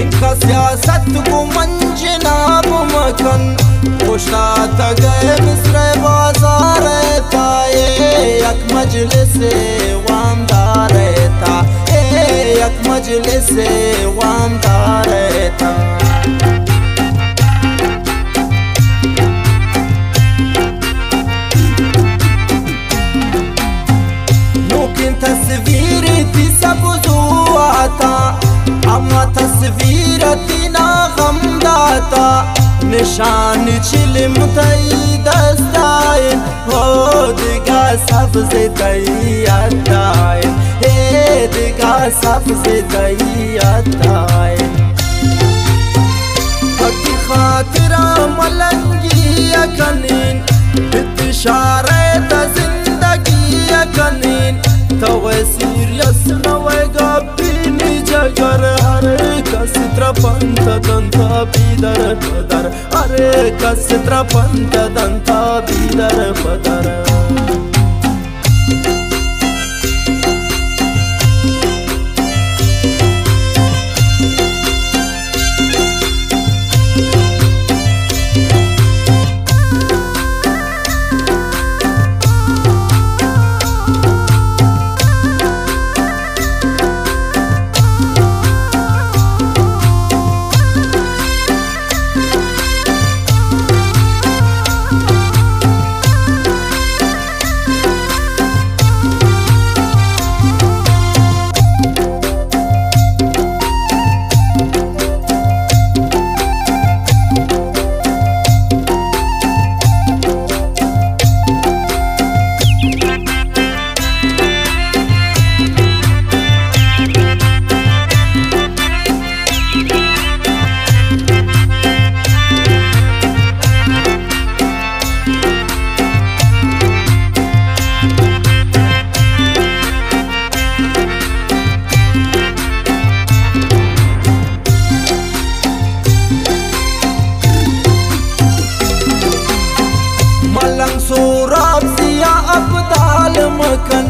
इनका सियासत को मंजनाब मखन खुशना तगे मिस्र बाजार था एक मजलिस वामदार था एक मजलिस वामदार था मुमकिन तस्वीर थी सब जुआता अम्मा तस्वीर थी ना गमदाता निशान चिलम तई दस्ताए हो सबसे तैयार ईदगा सबसे तैयार हकी खातिरा मलंगी कनीन बितशारे ता जिंदगी कनीन तवे सीरियस नवेगा पीनी जगर हरे कसित्र पंत दंता बीदर पदर हरे कसित्र पंत दंता बीदर पदर Surab siya abdal makan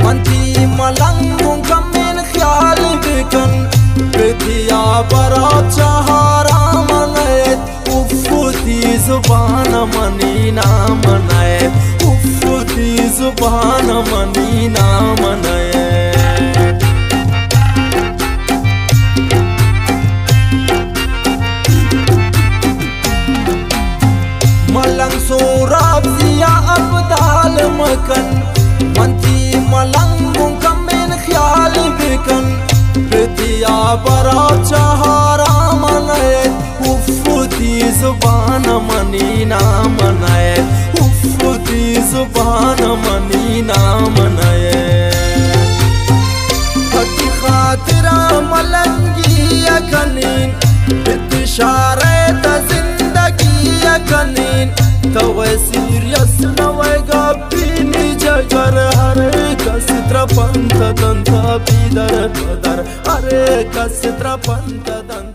manti malangung kamin khayal bikan betiya barat chahara manayet ufuti zuban mani na manayet ufuti zuban mani na manayet malang surab siya abdal makan manti malangung kamin khayal bikan betiya barat chahara manayet ufuti zuban mani na manayet ufuti zuban mani na manayet haki khatira malangi kanin bitishare ta zindagi kanin तवे serious नवेगा पीनी जगर हरे कसित्र पंत दंता बीदर पदर हरे कसित्र पंत दंता